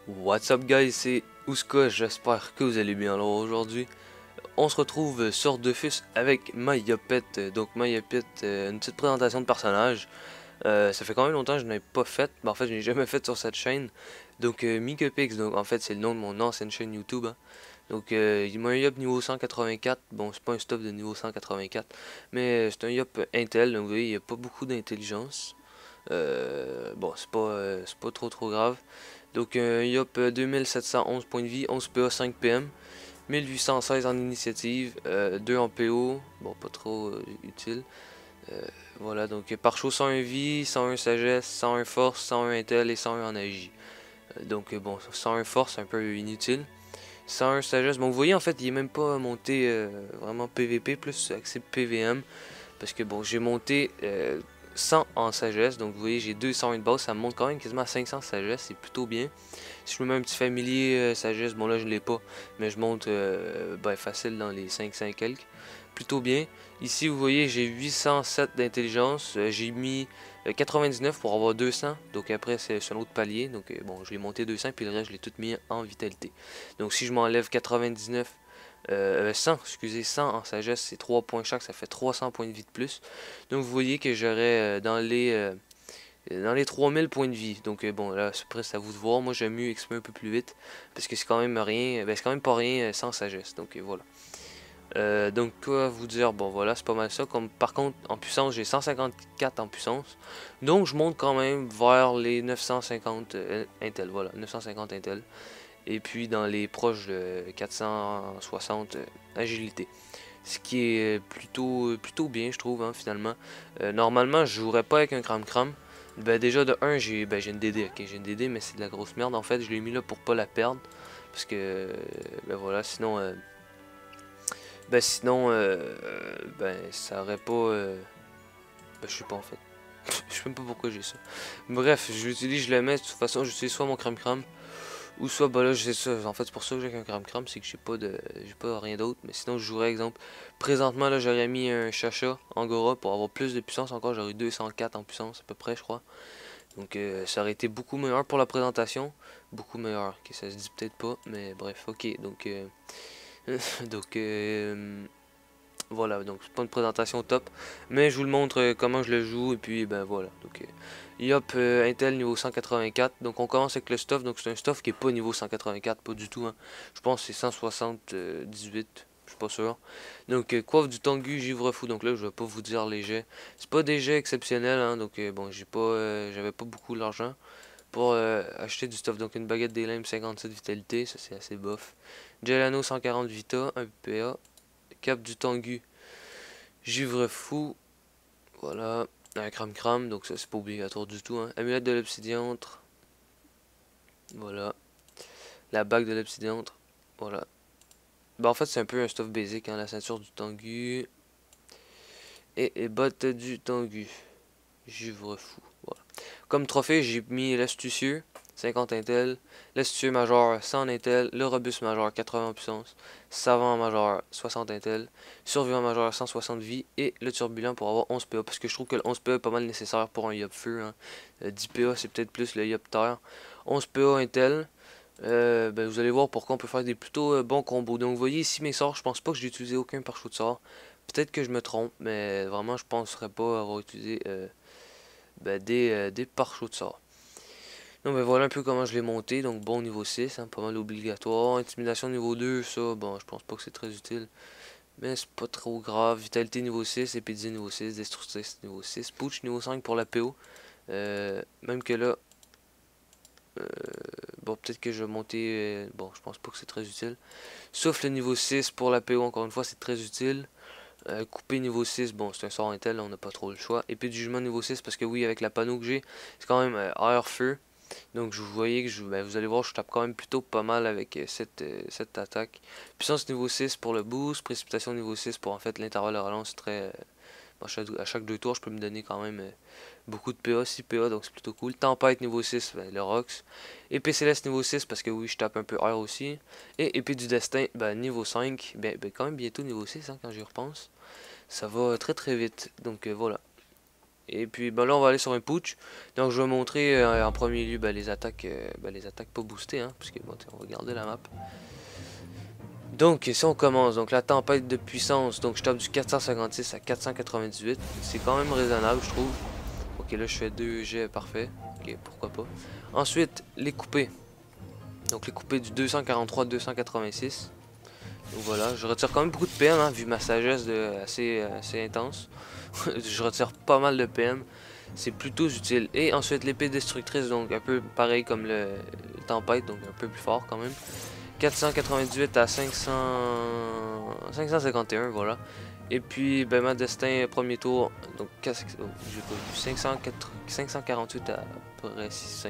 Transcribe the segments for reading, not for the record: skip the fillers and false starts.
What's up guys, c'est Ouska, j'espère que vous allez bien. Alors aujourd'hui, on se retrouve sur Dofus avec Mayopet. Donc Mayopet, une petite présentation de personnage. Ça fait quand même longtemps que je n'avais pas fait, mais en fait je n'ai jamais fait sur cette chaîne. Donc Mikepix, donc en fait c'est le nom de mon ancienne chaîne YouTube. Hein. Donc il m'a un Yop niveau 184, bon c'est pas un stuff de niveau 184, mais c'est un Yop Intel, donc vous voyez il n'y a pas beaucoup d'intelligence. Bon c'est pas trop grave. Donc Yop 2711 points de vie, 11 PA, 5 PM, 1816 en initiative, 2 en PO, bon pas trop utile. Euh, voilà, donc par chaud 101 vie, 101 sagesse, 101 force, 101 intel et 101 en agi. Donc bon, 101 force un peu inutile. 101 sagesse, bon vous voyez en fait il est même pas monté vraiment PVP, plus accès PVM. Parce que bon j'ai monté 100 en sagesse, donc vous voyez j'ai 201 de base, ça me monte quand même quasiment à 500 sagesse, c'est plutôt bien. Si je me mets un petit familier sagesse, bon là je l'ai pas, mais je monte facile dans les 500 quelques. Plutôt bien. Ici vous voyez j'ai 807 d'intelligence, j'ai mis 99 pour avoir 200, donc après c'est un autre palier, donc bon je l'ai monté 200 puis le reste je l'ai tout mis en vitalité. Donc si je m'enlève 99, 100, excusez, 100 en sagesse, c'est 3 points chaque, ça fait 300 points de vie de plus. Donc vous voyez que j'aurais dans les 3000 points de vie. Donc bon là c'est presque à vous de voir. Moi j'aime mieux XP un peu plus vite. Parce que c'est quand même rien. Ben c'est quand même pas rien sans sagesse. Donc voilà. Donc quoi vous dire, bon voilà c'est pas mal ça. Comme par contre en puissance j'ai 154 en puissance. Donc je monte quand même vers les 950 Intel. Voilà, 950 Intel. Et puis dans les proches de 460 agilité. Ce qui est plutôt bien je trouve hein, finalement. Normalement je jouerais pas avec un cram. Ben déjà de 1 j'ai une DD, ok j'ai une DD mais c'est de la grosse merde en fait, je l'ai mis là pour pas la perdre. Parce que ben voilà sinon ça aurait pas je sais pas en fait. Je sais même pas pourquoi j'ai ça. Bref, je le mets, de toute façon j'utilise soit mon cram ou soit bah là j'ai ça. En fait c'est pour ça que j'ai un cram, c'est que j'ai pas rien d'autre. Mais sinon je jouerais exemple. Présentement là j'aurais mis un Chacha Angora pour avoir plus de puissance encore, j'aurais 204 en puissance à peu près je crois. Donc ça aurait été beaucoup meilleur pour la présentation. Beaucoup meilleur, ok ça se dit peut-être pas, mais bref, ok, donc donc voilà, donc c'est pas une présentation top, mais je vous le montre comment je le joue, et puis ben voilà, donc Yop Intel niveau 184, donc on commence avec le stuff, donc c'est un stuff qui est pas niveau 184, pas du tout, hein. Je pense que c'est 178, je suis pas sûr. Donc coiffe du Tengu, givre fou, donc là je vais pas vous dire les jets, c'est pas des jets exceptionnels, hein, donc bon j'avais pas beaucoup d'argent pour acheter du stuff, donc une baguette des limbes 57 vitalité, ça c'est assez bof. Gelano 140 vita, un PA, cap du Tengu, givre fou, voilà, un cram, donc ça c'est pas obligatoire du tout, hein. Amulette de l'obsidiantre, voilà, la bague de l'obsidiantre, voilà. Bah en fait c'est un peu un stuff basic, hein, la ceinture du Tengu, et bottes du Tengu, givre fou, voilà. Comme trophée j'ai mis l'astucieux, 50 intel, l'astucieux major 100 intel, le robuste major 80 puissance, savant major 60 intel, survivant major 160 vie et le turbulent pour avoir 11 PA parce que je trouve que le 11 PA est pas mal nécessaire pour un Yop feu, hein. 10 PA c'est peut-être plus le Yop terre, 11 PA intel. Ben vous allez voir pourquoi on peut faire des plutôt bons combos. Donc vous voyez ici mes sorts, je pense pas que j'ai utilisé aucun pare-choix de sort. Peut-être que je me trompe, mais vraiment je penserais pas avoir utilisé des pare-choix de sort. Donc ben voilà un peu comment je l'ai monté, donc bon niveau 6, hein, pas mal obligatoire. Intimidation niveau 2, ça, bon je pense pas que c'est très utile. Mais c'est pas trop grave. Vitalité niveau 6, épidie niveau 6, destructrice niveau 6, pooch niveau 5 pour la PO. Même que là, bon peut-être que je vais monter, bon je pense pas que c'est très utile. Sauf le niveau 6 pour la PO, encore une fois c'est très utile. Couper niveau 6, bon c'est un sort intel, là, on n'a pas trop le choix. Épée de jugement niveau 6, parce que oui avec la panneau que j'ai, c'est quand même air feu. Donc vous voyez que vous allez voir je tape quand même plutôt pas mal avec cette attaque. Puissance niveau 6 pour le boost, précipitation niveau 6 pour en fait l'intervalle de relance très... bon, à chaque 2 tours je peux me donner quand même beaucoup de PA, 6 PA donc c'est plutôt cool. Tempête niveau 6, ben, le Rox. Épée céleste niveau 6 parce que oui je tape un peu air aussi. Et épée du destin ben, niveau 5, ben quand même bientôt niveau 6 hein, quand j'y repense. Ça va très vite donc voilà. Et puis ben là on va aller sur un putsch. Donc je vais montrer en premier lieu les attaques pas boostées, hein, puisque bon, on va garder la map. Donc si on commence, donc la tempête de puissance, donc je tape du 456 à 498, c'est quand même raisonnable je trouve. Ok, là je fais 2 jets, parfait, ok, pourquoi pas. Ensuite les coupés, donc les coupés du 243 286. Donc voilà, je retire quand même beaucoup de PM, hein, vu ma sagesse assez intense. Je retire pas mal de PM, c'est plutôt utile. Et ensuite l'épée destructrice, donc un peu pareil comme le tempête, donc un peu plus fort quand même. 498 à 551, voilà. Et puis ben, ma destin premier tour, donc j'ai pas vu 548 à peu près 600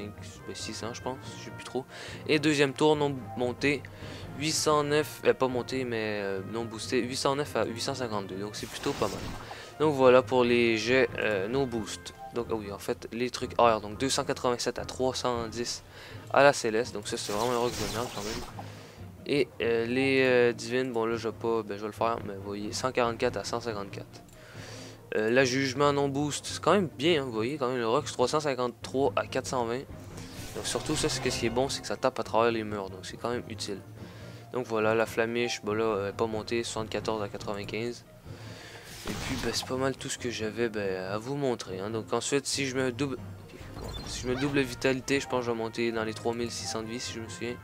je pense, je sais plus trop. Et deuxième tour non monté 809, pas monté mais non boosté 809 à 852, donc c'est plutôt pas mal. Donc voilà pour les jets no boost. Donc ah oui en fait les trucs horaires, donc 287 à 310 à la céleste, donc ça c'est vraiment un rock de merde quand même. Et les divines, bon là je vais pas, je vais le faire, mais vous voyez 144 à 154. La jugement non boost, c'est quand même bien, hein, vous voyez quand même le rock 353 à 420. Donc surtout ça, ce qui est bon, c'est que ça tape à travers les murs, donc c'est quand même utile. Donc voilà, la flamiche, bon là elle est pas montée, 74 à 95. Et puis c'est pas mal tout ce que j'avais à vous montrer, hein. Donc ensuite si je me double, si je me double vitalité, je pense que je vais monter dans les 3600 de vie si je me souviens.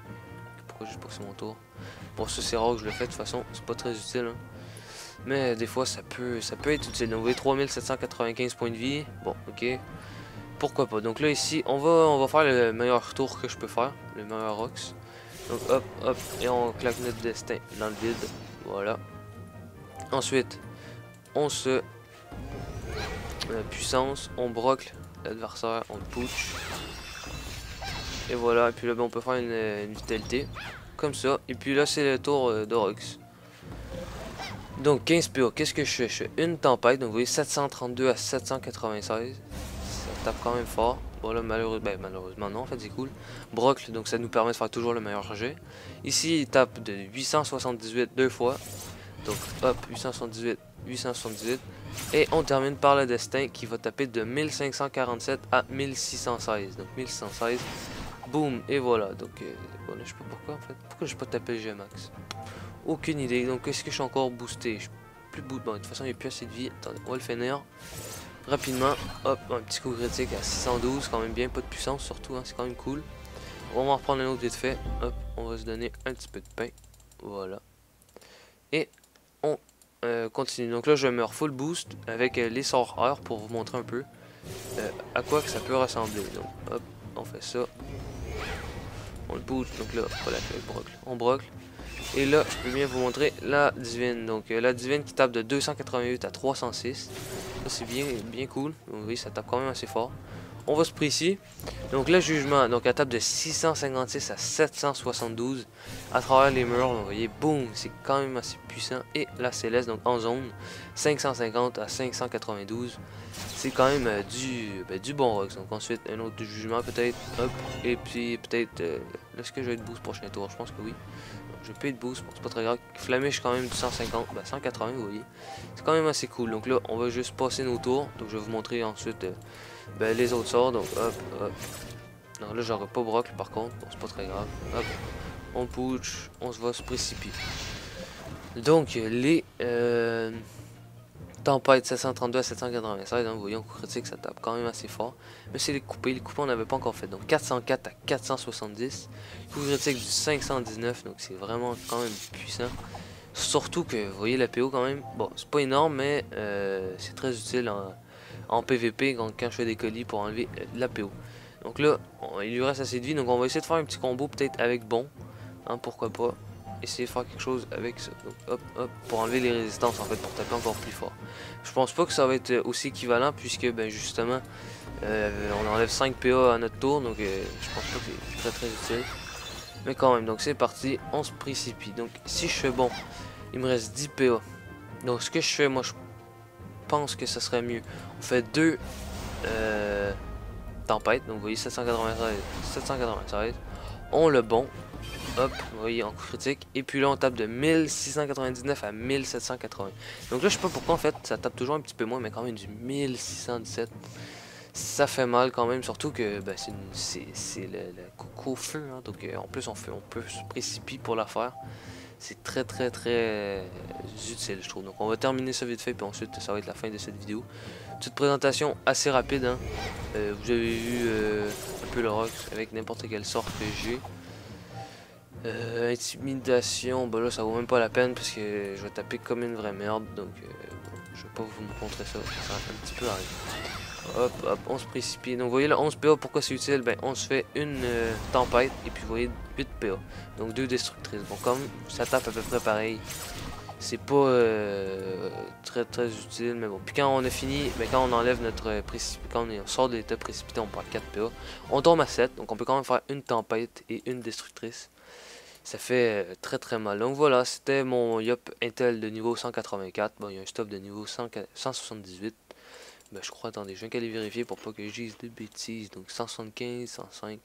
Pourquoi j'ai passé mon tour? Bon ça c'est rare que je le fais de toute façon, c'est pas très utile, hein. Mais des fois ça peut être utile. Donc vous voyez 3795 points de vie. Bon ok, pourquoi pas. Donc là ici on va faire le meilleur tour que je peux faire, le meilleur rocks. Donc hop hop et on claque notre destin dans le vide. Voilà. Ensuite on se puissance, on brocle l'adversaire, on le putsch. Et voilà, et puis là on peut faire une vitalité comme ça. Et puis là c'est le tour d'Orox. Donc 15 PA, qu'est-ce que je fais? Je fais une tempête, donc vous voyez 732 à 796. Ça tape quand même fort. Bon là malheureusement non, en fait c'est cool. Brocle, donc ça nous permet de faire toujours le meilleur jet. Ici il tape de 878 deux fois. Donc hop, 878, 878. Et on termine par le destin qui va taper de 1547 à 1616. Donc 1616. Boum, et voilà. Donc voilà, je sais pas pourquoi en fait. Pourquoi j'ai pas tapé le G-Max? Aucune idée. Donc est-ce que je suis encore boosté? Je suis plus boosté. Bon, de toute façon, il n'y a plus assez de vie. Attendez, on va le finir rapidement. Hop, un petit coup critique à 612. Quand même bien, pas de puissance surtout, hein, c'est quand même cool. On va en reprendre un autre vite fait. Hop, on va se donner un petit peu de pain. Voilà. Et on continue. Donc là, je vais me full boost avec les sorts heure pour vous montrer un peu à quoi que ça peut ressembler. Donc hop, on fait ça. On le boost. Donc là, voilà, on brocle. Et là, je peux bien vous montrer la divine. Donc la divine qui tape de 288 à 306. Ça c'est bien cool. Vous voyez, ça tape quand même assez fort. On va se préciser. Donc le jugement, donc elle tape de 656 à 772 à travers les murs. Vous voyez, boum, c'est quand même assez puissant. Et la céleste, donc en zone, 550 à 592. C'est quand même du bon rock. Donc ensuite, un autre jugement peut-être. Hop, et puis peut-être, est-ce que je vais être boost prochain tour? Je pense que oui. Je peux être boost, bon, c'est pas très grave. Flamiche quand même du 150, 180 vous voyez. C'est quand même assez cool. Donc là, on va juste passer nos tours. Donc je vais vous montrer ensuite les autres sorts. Donc hop, hop. Non, là j'aurais pas brocle par contre, bon c'est pas très grave. Hop, on putsch, on se va se précipiter. Donc les tempêtes 732 à 796, hein, vous voyez, on critique, ça tape quand même assez fort. Mais c'est les coupés on n'avait pas encore fait. Donc 404 à 470. Coup critique du 519, donc c'est vraiment quand même puissant. Surtout que, vous voyez la PO quand même, bon c'est pas énorme, mais c'est très utile en PVP quand je fais des colis pour enlever la PO. Donc là, il lui reste assez de vie, donc on va essayer de faire un petit combo peut-être avec bon, hein, pourquoi pas. Essayer de faire quelque chose avec ça. Donc, hop, hop, pour enlever les résistances en fait, pour taper encore plus fort. Je pense pas que ça va être aussi équivalent puisque justement on enlève 5 PA à notre tour, donc je pense pas que c'est très utile. Mais quand même, donc c'est parti, on se précipite. Donc si je fais bon, il me reste 10 PA. Donc ce que je fais, moi je pense que ça serait mieux. On fait 2 tempêtes, donc vous voyez 796, on le bon. hop, vous voyez, en coup critique. Et puis là, on tape de 1699 à 1780. Donc là, je sais pas pourquoi, en fait, ça tape toujours un petit peu moins, mais quand même du 1617. Ça fait mal quand même, surtout que ben, c'est le coco feu, hein, donc en plus on peut se précipiter pour la faire. C'est très utile, je trouve. Donc on va terminer ça vite fait, puis ensuite ça va être la fin de cette vidéo. Petite présentation assez rapide, hein. Vous avez vu un peu le rock avec n'importe quelle sorte que j'ai. Intimidation, bah là ça vaut même pas la peine parce que je vais taper comme une vraie merde, donc bon, je vais pas vous montrer ça, ça va un petit peu arriver. Hop, hop, on se précipite. Donc, vous voyez, le 11 PA, pourquoi c'est utile? Ben, on se fait une tempête et puis vous voyez 8 PA. Donc, 2 destructrices. Bon, comme ça tape à peu près pareil, c'est pas très utile, mais bon. Puis quand on a fini, ben, quand on enlève notre précipité, quand on sort de l'état précipité, on perd 4 PA. On tombe à 7, donc on peut quand même faire une tempête et une destructrice. Ça fait très mal. Donc voilà, c'était mon Yop Intel de niveau 184. Bon, il y a un stop de niveau 178. Ben, je crois, attendez, je viens qu'à les vérifier pour pas que je dise de bêtises. Donc 175, 105,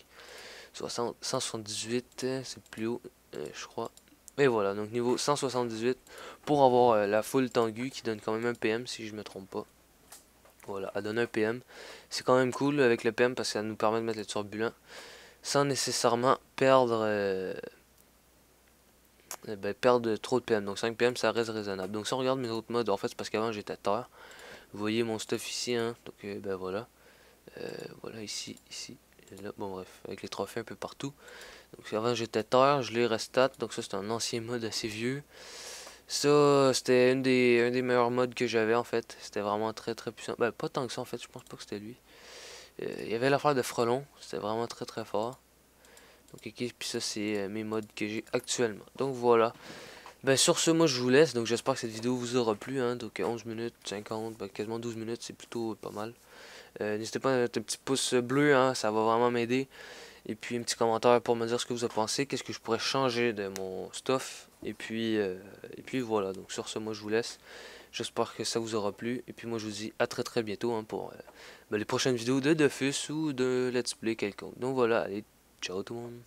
60, 178, c'est plus haut, je crois. Et voilà, donc niveau 178 pour avoir la full Tengu qui donne quand même un PM si je me trompe pas. Voilà, elle donne un PM. C'est quand même cool avec le PM parce que ça nous permet de mettre les turbulents sans nécessairement perdre, perdre trop de PM. Donc 5 PM ça reste raisonnable. Donc si on regarde mes autres modes, en fait c'est parce qu'avant j'étais terre. Vous voyez mon stuff ici, hein, donc ben voilà. Voilà, ici, et là, bon bref, avec les trophées un peu partout. Donc avant j'étais terre, je l'ai restat, donc ça c'est un ancien mode assez vieux. Ça, c'était un des meilleurs modes que j'avais en fait. C'était vraiment très puissant. Ben pas tant que ça en fait, je pense pas que c'était lui. Il y avait l'affaire de Frelon, c'était vraiment très fort. Donc ok, puis ça c'est mes modes que j'ai actuellement. Donc voilà. Ben sur ce, moi je vous laisse, donc j'espère que cette vidéo vous aura plu, hein. Donc 11 minutes, 50, ben, quasiment 12 minutes, c'est plutôt pas mal. N'hésitez pas à mettre un petit pouce bleu, hein, ça va vraiment m'aider. Et puis un petit commentaire pour me dire ce que vous en pensez, qu'est-ce que je pourrais changer de mon stuff. Et puis voilà, donc sur ce, moi je vous laisse. J'espère que ça vous aura plu. Et puis moi je vous dis à très bientôt, hein, pour les prochaines vidéos de Dofus ou de Let's Play quelconque. Donc voilà, allez, ciao tout le monde.